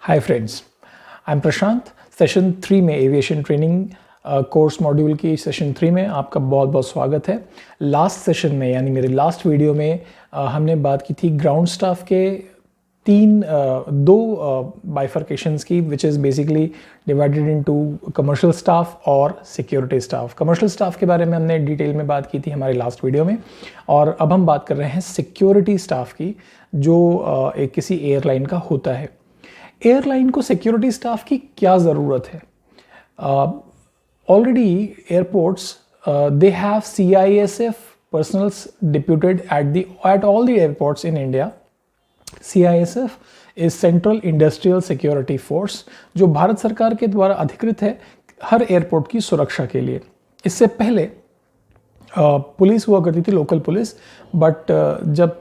Hi friends, I am Prashant. Session 3 में aviation training course module की session 3 में आपका बहुत बहुत स्वागत है। लास्ट सेशन में यानी मेरे लास्ट वीडियो में हमने बात की थी ग्राउंड स्टाफ के दो बाइफर्केशंस की, which is basically divided into commercial staff और सिक्योरिटी स्टाफ। कमर्शियल स्टाफ के बारे में हमने डिटेल में बात की थी हमारे लास्ट वीडियो में, और अब हम बात कर रहे हैं सिक्योरिटी स्टाफ की, जो एक किसी एयरलाइन का होता है। एयरलाइन को सिक्योरिटी स्टाफ की क्या ज़रूरत है? Already airports they have CISF personals deputed at all the airports in India. CISF is central industrial security force, जो भारत सरकार के द्वारा अधिकृत है हर एयरपोर्ट की सुरक्षा के लिए। इससे पहले पुलिस हुआ करती थी, लोकल पुलिस, बट जब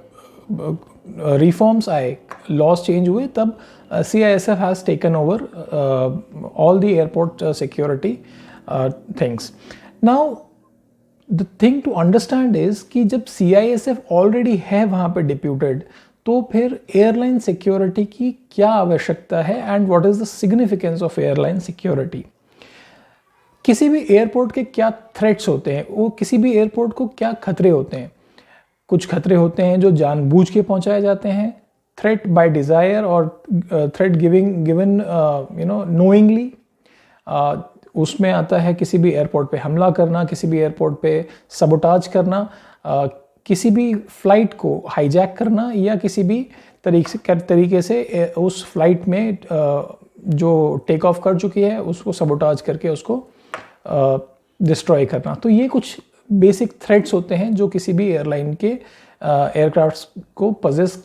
रिफॉर्म्स आए, लॉज चेंज हुए, तब CISF has taken over all the airport security things. Now the thing to understand is कि जब CISF ऑलरेडी है वहाँ पे डिप्यूटेड, तो फिर एयरलाइन सिक्योरिटी की क्या आवश्यकता है and what is the significance of airline security. किसी भी एयरपोर्ट के क्या थ्रेट्स होते हैं, वो किसी भी एयरपोर्ट को क्या खतरे होते हैं। कुछ खतरे होते हैं जो जानबूझ के पहुंचाए जाते हैं, थ्रेट बाय डिज़ायर, और थ्रेट गिवन नोइंगली। उसमें आता है किसी भी एयरपोर्ट पे हमला करना, किसी भी एयरपोर्ट पे सबोटाज करना, किसी भी फ्लाइट को हाईजैक करना, या किसी भी तरीके से उस फ्लाइट में जो टेक ऑफ कर चुकी है उसको सबोटाज करके उसको डिस्ट्रॉय करना। तो ये कुछ बेसिक थ्रेट्स होते हैं जो किसी भी एयरलाइन के एयरक्राफ्ट्स को पजेस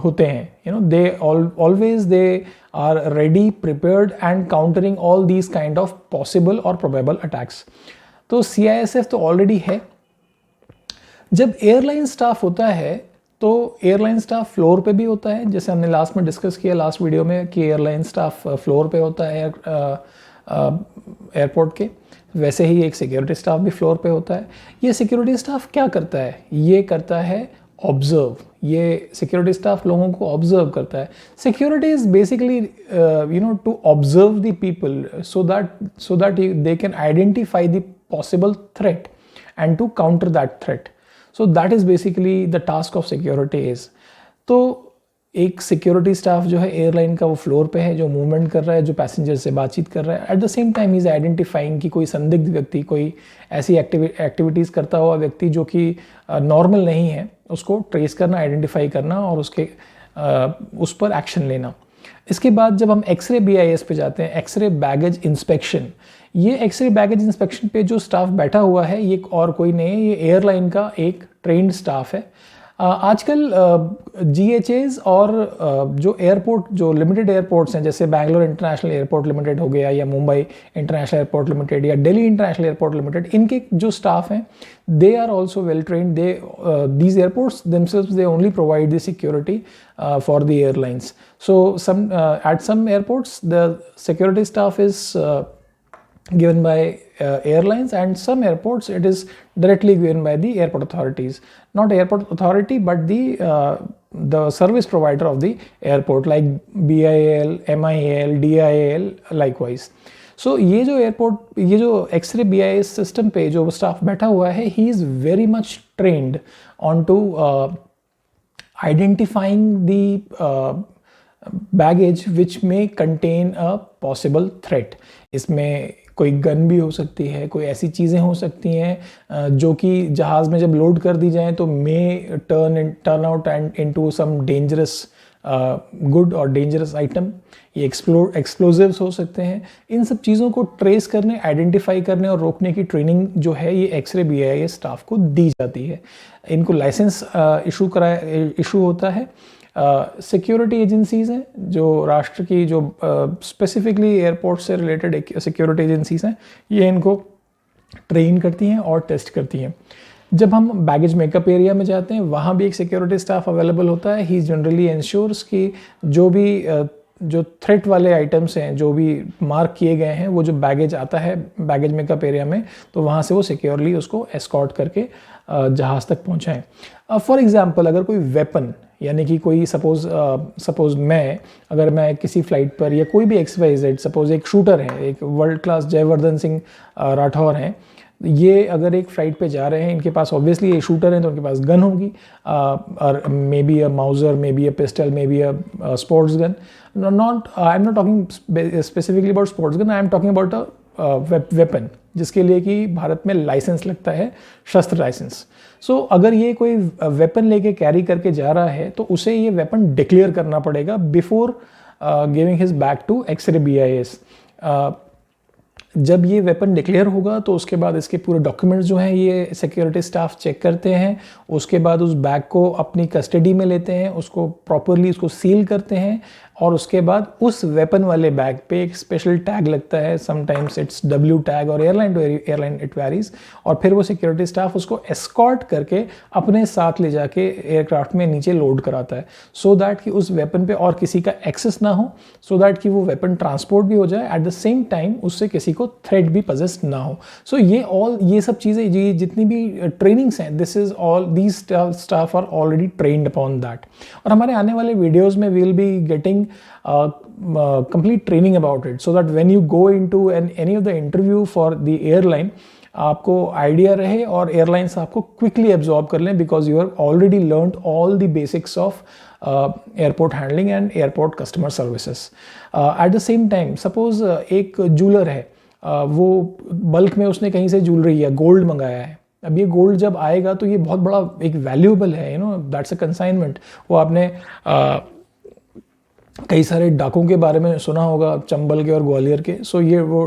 होते हैं। They always they are ready, prepared and countering all these kind of possible और प्रोबेबल अटैक्स। तो CISF तो ऑलरेडी है। जब एयरलाइन स्टाफ होता है तो एयरलाइन स्टाफ फ्लोर पे भी होता है, जैसे हमने लास्ट में डिस्कस किया लास्ट वीडियो में कि एयरलाइन स्टाफ फ्लोर पे होता है एयरपोर्ट के, वैसे ही एक सिक्योरिटी स्टाफ भी फ्लोर पे होता है। ये सिक्योरिटी स्टाफ क्या करता है? ये करता है ऑब्जर्व। ये सिक्योरिटी स्टाफ लोगों को ऑब्जर्व करता है। Security is basically to observe the people so that they can identify the possible threat and to counter that threat. So that is basically the task of security is. तो एक security staff जो है airline का, वो floor पे है, जो movement कर रहा है, जो पैसेंजर से बातचीत कर रहा है। At the same time is identifying कि कोई संदिग्ध व्यक्ति, कोई ऐसी एक्टिविटीज़ करता हुआ व्यक्ति जो कि नॉर्मल नहीं है, उसको ट्रेस करना, आइडेंटिफाई करना और उस पर एक्शन लेना। इसके बाद जब हम एक्सरे BIS पे जाते हैं, एक्सरे बैगेज इंस्पेक्शन, ये एक्सरे बैगेज इंस्पेक्शन पे जो स्टाफ बैठा हुआ है ये और कोई नहीं है, ये एयरलाइन का एक ट्रेंड स्टाफ है। आजकल GHAs और जो एयरपोर्ट, जो लिमिटेड एयरपोर्ट्स हैं, जैसे बैंगलोर इंटरनेशनल एयरपोर्ट लिमिटेड हो गया, या मुंबई इंटरनेशनल एयरपोर्ट लिमिटेड, या दिल्ली इंटरनेशनल एयरपोर्ट लिमिटेड, इनके जो स्टाफ हैं they are also well trained. These airports themselves they only provide the security for the airlines. So at some airports the security staff is given by airlines, and some airports it is directly given by the airport authorities. Not airport authority, but the service provider of the airport, like BIAL, MIAL, DIAL likewise. So ये जो x ray BIS system पे जो staff बैठा हुआ है, he is very much trained onto identifying the baggage which may contain a possible threat. इसमें कोई gun भी हो सकती है, कोई ऐसी चीज़ें हो सकती हैं जो कि जहाज़ में जब लोड कर दी जाएं तो may turn out and into some dangerous good और डेंजरस आइटम। ये एक्सप्लोजिव्स हो सकते हैं। इन सब चीज़ों को ट्रेस करने, आइडेंटिफाई करने और रोकने की ट्रेनिंग जो है ये एक्सरे BIS स्टाफ को दी जाती है। इनको लाइसेंस इशू होता है। सिक्योरिटी एजेंसीज़ हैं जो राष्ट्र की, जो स्पेसिफिकली एयरपोर्ट से रिलेटेड सिक्योरिटी एजेंसीज़ हैं, ये इनको ट्रेन करती हैं और टेस्ट करती हैं। जब हम बैगेज मेकअप एरिया में जाते हैं, वहाँ भी एक सिक्योरिटी स्टाफ अवेलेबल होता है। ही जनरली इंश्योर्स कि जो भी जो थ्रेट वाले आइटम्स हैं, जो भी मार्क किए गए हैं, वो जो बैगेज आता है बैगेज मेकअप एरिया में, तो वहाँ से वो सिक्योरली उसको एस्कॉर्ट करके जहाज़ तक पहुँचाएँ। फॉर एग्जांपल अगर कोई वेपन, यानी कि कोई सपोज अगर मैं किसी फ्लाइट पर या कोई भी XYZ, सपोज एक शूटर है, एक वर्ल्ड क्लास जयवर्धन सिंह राठौर हैं, ये अगर एक फ़्लाइट पे जा रहे हैं, इनके पास ऑब्वियसली ये शूटर हैं तो उनके पास गन होगी, और may be a Mauser, may be a pistol, may be a sports gun. I am not talking specifically about sports gun, I am talking about a weapon जिसके लिए कि भारत में लाइसेंस लगता है, शस्त्र लाइसेंस। सो अगर ये कोई वेपन लेके कैरी करके जा रहा है तो उसे ये वेपन डिक्लेयर करना पड़ेगा before giving his bag to x-ray BIS। जब ये वेपन डिक्लेयर होगा तो उसके बाद इसके पूरे डॉक्यूमेंट्स जो हैं ये सिक्योरिटी स्टाफ चेक करते हैं, उसके बाद उस बैग को अपनी कस्टडी में लेते हैं, उसको प्रॉपरली उसको सील करते हैं, और उसके बाद उस वेपन वाले बैग पे एक स्पेशल टैग लगता है, समटाइम्स इट्स W टैग और airline to airline it varies, और फिर वो सिक्योरिटी स्टाफ उसको एस्कॉर्ट करके अपने साथ ले जाके एयरक्राफ्ट में नीचे लोड कराता है, सो दैट कि उस वेपन पे और किसी का एक्सेस ना हो, सो दैट कि वो वेपन ट्रांसपोर्ट भी हो जाए, एट द सेम टाइम उससे किसी को थ्रेट भी पजेस्ट ना हो। सो ये सब चीज़ें, ये जितनी भी ट्रेनिंग्स हैं, these staff are already trained upon that. और हमारे आने वाले वीडियोज़ में we will be getting complete training about it, so that when you go into any of the interview for the airline, आपको आइडिया रहे और airlines आपको quickly absorb कर लें, because you have already learned all the basics of airport handling and airport customer services. At the same time suppose एक jeweller है, वो bulk में उसने कहीं से ज्वेलरी या गोल्ड मंगाया है। अब ये गोल्ड जब आएगा तो ये बहुत बड़ा एक वैल्यूएबल है, दैट्स अ कंसाइनमेंट। वो आपने कई सारे डाकों के बारे में सुना होगा, चंबल के और ग्वालियर के। सो ये वो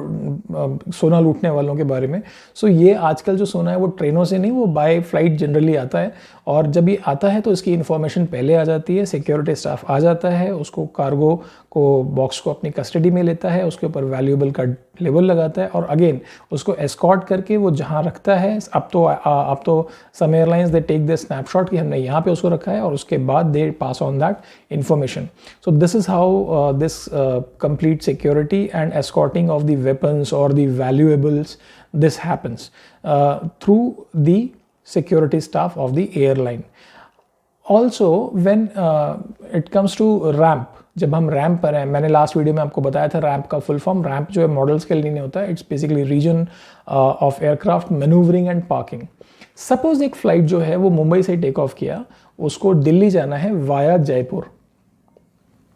सोना लूटने वालों के बारे में। सो ये आजकल जो सोना है वो ट्रेनों से नहीं, वो बाय फ्लाइट जनरली आता है, और जब ये आता है तो इसकी इन्फॉर्मेशन पहले आ जाती है, सिक्योरिटी स्टाफ आ जाता है, उसको कार्गो को बॉक्स को अपनी कस्टडी में लेता है, उसके ऊपर वैल्यूएबल का लेबल लगाता है, और अगेन उसको एस्कॉर्ट करके वो जहाँ रखता है, अब तो some airlines they take the snapshot कि हमने यहाँ पे उसको रखा है, और उसके बाद they pass on that information. So this is how this complete security and escorting of the weapons और the valuables, this happens through the security staff of the airline. Also when it comes to ramp, जब हम ramp पर हैं, मैंने last video में आपको बताया था रैम्प का फुल फॉर्म। रैम्प जो है मॉडल्स के लिए नहीं होता है, it's basically region of aircraft manoeuvring and parking. Suppose एक फ्लाइट जो है वो मुंबई से टेक ऑफ किया, उसको दिल्ली जाना है वाया जयपुर।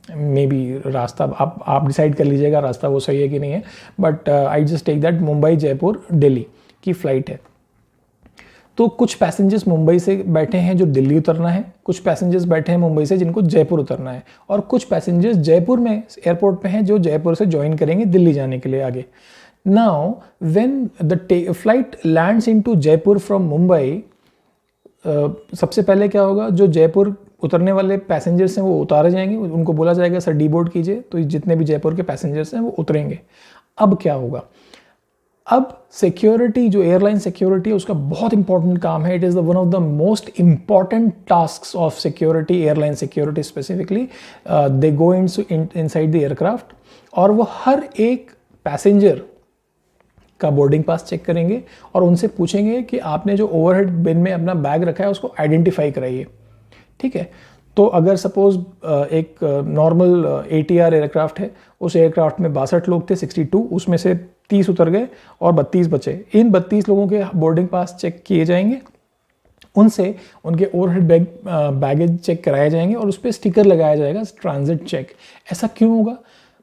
मे बी रास्ता आप डिसाइड कर लीजिएगा रास्ता वो सही है कि नहीं है, but I just take that Mumbai Jaipur Delhi की फ्लाइट है। तो कुछ पैसेंजर्स मुंबई से बैठे हैं जो दिल्ली उतरना है, कुछ पैसेंजर्स बैठे हैं मुंबई से जिनको जयपुर उतरना है, और कुछ पैसेंजर्स जयपुर में एयरपोर्ट पे हैं जो जयपुर से ज्वाइन करेंगे दिल्ली जाने के लिए आगे। Now when the flight lands into Jaipur from Mumbai, सबसे पहले क्या होगा, जो जयपुर उतरने वाले पैसेंजर्स हैं वो उतारे जाएंगे, उनको बोला जाएगा सर डीबोर्ड कीजिए, तो जितने भी जयपुर के पैसेंजर्स हैं वो उतरेंगे। अब क्या होगा, अब सिक्योरिटी, जो एयरलाइन सिक्योरिटी है उसका बहुत इंपॉर्टेंट काम है। It is one of the most important tasks of security, airline security specifically. They go inside the aircraft, और वो हर एक पैसेंजर का बोर्डिंग पास चेक करेंगे और उनसे पूछेंगे कि आपने जो ओवरहेड बिन में अपना बैग रखा है उसको आइडेंटिफाई कराइए। ठीक है, तो अगर सपोज एक नॉर्मल ATR एयरक्राफ्ट है, उस एयरक्राफ्ट में 62 लोग थे, 62, उसमें से 30 उतर गए और 32 बचे। इन 32 लोगों के बोर्डिंग पास चेक किए जाएंगे, उनसे उनके ओवरहेड बैगेज चेक कराए जाएंगे और उस पर स्टिकर लगाया जाएगा ट्रांजिट चेक। ऐसा क्यों होगा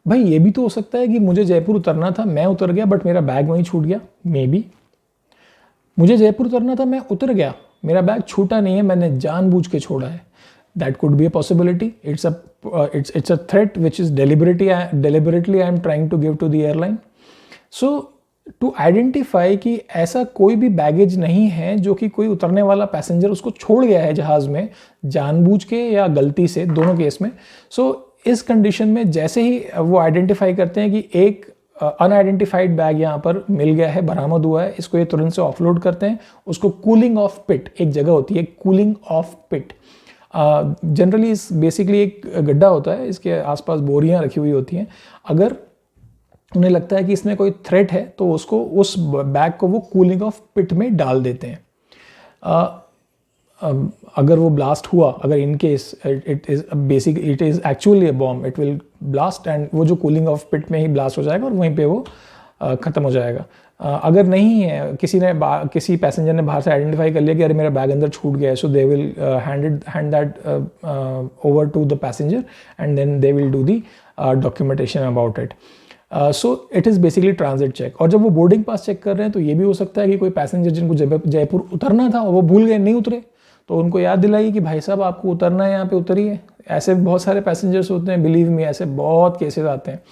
भाई? ये भी तो हो सकता है कि मुझे जयपुर उतरना था, मैं उतर गया, बट मेरा बैग वहीं छूट गया। मे बी मुझे जयपुर उतरना था, मैं उतर गया, मेरा बैग छूटा नहीं है, मैंने जानबूझ के छोड़ा है। That could be a possibility. It's a threat which is deliberately I am trying to give to the airline. So to identify कि ऐसा कोई भी बैगेज नहीं है जो कि कोई उतरने वाला पैसेंजर उसको छोड़ गया है जहाज में, जानबूझ के या गलती से, दोनों केस में। So इस कंडीशन में जैसे ही वो आइडेंटिफाई करते हैं कि एक अनआइडेंटिफाइड बैग यहाँ पर मिल गया है, बरामद हुआ है, इसको ये तुरंत से ऑफलोड करते हैं। उसको कूलिंग ऑफ पिट, एक जगह होती है कूलिंग ऑफ पिट, जनरली इस बेसिकली एक गड्ढा होता है, इसके आसपास बोरियां रखी हुई होती हैं। अगर उन्हें लगता है कि इसमें कोई थ्रेट है तो उसको उस बैग को वो कूलिंग ऑफ पिट में डाल देते हैं। अगर वो ब्लास्ट हुआ, अगर in case it is actually a bomb, it will blast and वो जो कूलिंग ऑफ पिट में ही ब्लास्ट हो जाएगा और वहीं पे वो ख़त्म हो जाएगा। अगर नहीं है, किसी पैसेंजर ने बाहर से आइडेंटिफाई कर लिया कि अरे मेरा बैग अंदर छूट गया है, so they will hand that over to the passenger and then they will do the documentation about it. So it is basically transit check. और जब वो बोर्डिंग पास चेक कर रहे हैं तो ये भी हो सकता है कि कोई पैसेंजर जिनको जयपुर उतरना था और वो भूल गए, नहीं उतरे, तो उनको याद दिलाइए कि भाई साहब आपको उतरना है, यहाँ पे उतरिए। ऐसे बहुत सारे पैसेंजर्स होते हैं, बिलीव मी, ऐसे बहुत केसेस आते हैं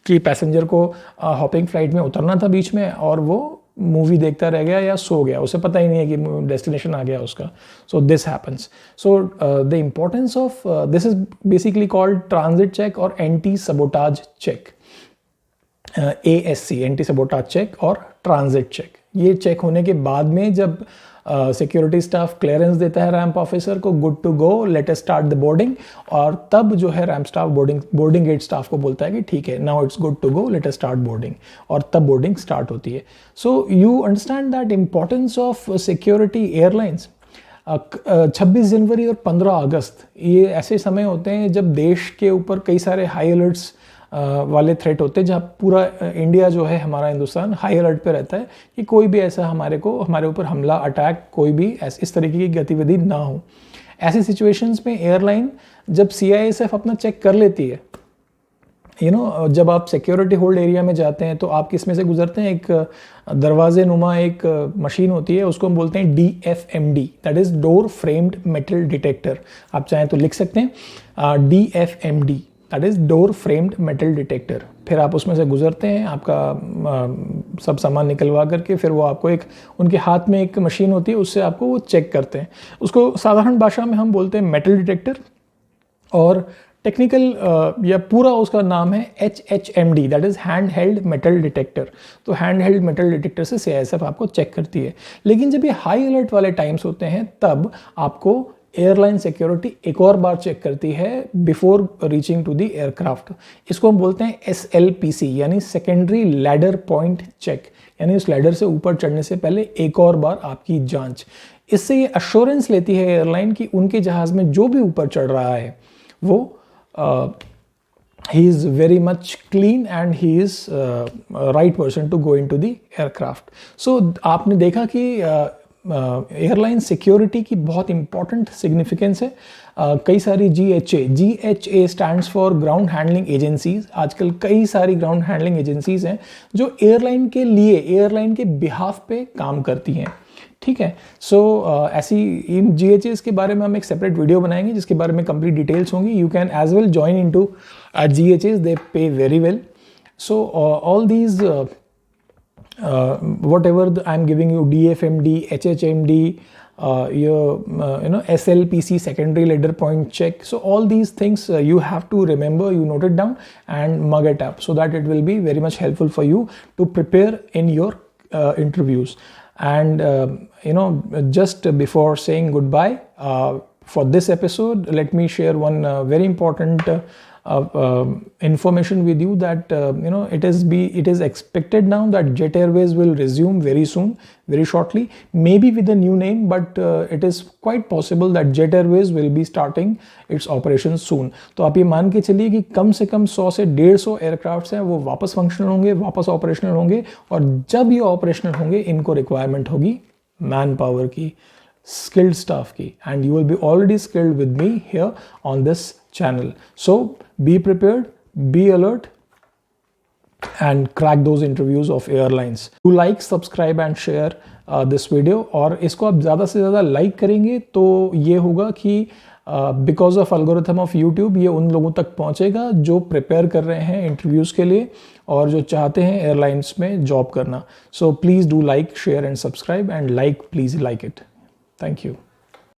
कि पैसेंजर को हॉपिंग फ्लाइट में उतरना था बीच में और वो मूवी देखता रह गया या सो गया, उसे पता ही नहीं है कि डेस्टिनेशन आ गया उसका। So this happens. So the importance of this is basically called transit check और anti sabotage check, ASC, anti sabotage check और ट्रांजिट चेक। ये चेक होने के बाद में जब सिक्योरिटी स्टाफ क्लियरेंस देता है रैंप ऑफिसर को, good to go, let us start the boarding, और तब जो है ramp staff boarding gate staff को बोलता है कि ठीक है, now it's good to go, let us start boarding, और तब बोर्डिंग स्टार्ट होती है। So you understand that importance of security airlines. 26 जनवरी और 15 अगस्त ये ऐसे समय होते हैं जब देश के ऊपर कई सारे हाई अलर्ट्स वाले थ्रेट होते हैं, जहाँ पूरा इंडिया जो है, हमारा हिंदुस्तान हाई अलर्ट पे रहता है कि कोई भी ऐसा हमारे ऊपर हमला, अटैक, कोई भी इस तरीके की गतिविधि ना हो। ऐसी सिचुएशंस में एयरलाइन जब CISF अपना चेक कर लेती है, जब आप सिक्योरिटी होल्ड एरिया में जाते हैं तो आप किस में से गुजरते हैं, एक दरवाजे नुमा एक मशीन होती है, उसको हम बोलते हैं DFMD, that is door framed metal detector. आप चाहें तो लिख सकते हैं DFMD, that is door framed metal detector. फिर आप उसमें से गुजरते हैं, आपका सब सामान निकलवा करके फिर वो आपको उनके हाथ में एक मशीन होती है, उससे आपको वो चेक करते हैं। उसको साधारण भाषा में हम बोलते हैं मेटल डिटेक्टर, और टेक्निकल या पूरा उसका नाम है HHMD, that is hand held metal detector. तो हैंड हेल्ड मेटल डिटेक्टर से CISF आपको चेक करती है। लेकिन जब ये हाई अलर्ट वाले टाइम्स होते हैं तब आपको एयरलाइन सिक्योरिटी एक और बार चेक करती है before reaching to the aircraft. इसको हम बोलते हैं SLPC, यानी सेकेंडरी लैडर पॉइंट चेक, यानी उस लैडर से ऊपर चढ़ने से पहले एक और बार आपकी जांच। इससे ये अश्योरेंस लेती है एयरलाइन कि उनके जहाज में जो भी ऊपर चढ़ रहा है वो he is very much clean and he is right person to go into the aircraft. So आपने देखा कि एयरलाइन सिक्योरिटी की बहुत इंपॉर्टेंट सिग्निफिकेंस है। कई सारी GHA stands for ground handling agencies. आजकल कई सारी ग्राउंड हैंडलिंग एजेंसीज हैं जो एयरलाइन के लिए, एयरलाइन के बिहाफ पे काम करती हैं। ठीक है, सो ऐसी इन GHAs के बारे में हम एक सेपरेट वीडियो बनाएंगे जिसके बारे में कंप्लीट डिटेल्स होंगी। You can as well join into GHAs, they pay very well. So all these whatever I'm giving you, DFMD, HHMD, SLPC, secondary ladder point check. So all these things you have to remember, you note it down and mug it up so that it will be very much helpful for you to prepare in your interviews. And just before saying goodbye for this episode, let me share one very important information with you that it is expected now that Jet Airways will resume very soon, very shortly, maybe with a new name, but it is quite possible that Jet Airways will be starting its operations soon. तो आप ये मान के चलिए कि कम से कम 100 से 150 aircrafts हैं वो वापस फंक्शनल होंगे, वापस ऑपरेशनल होंगे, और जब ये ऑपरेशनल होंगे इनको रिक्वायरमेंट होगी मैन पावर की, skilled staff की, and you will be already skilled with me here on this channel. So be prepared, be alert, and crack those interviews of airlines. Do like, subscribe and share this video, और इसको आप ज़्यादा से ज़्यादा like करेंगे तो ये होगा कि because of algorithm of YouTube ये उन लोगों तक पहुँचेगा जो प्रिपेयर कर रहे हैं इंटरव्यूज़ के लिए और जो चाहते हैं एयरलाइंस में जॉब करना. So please do like, share and subscribe, and please like it. Thank you.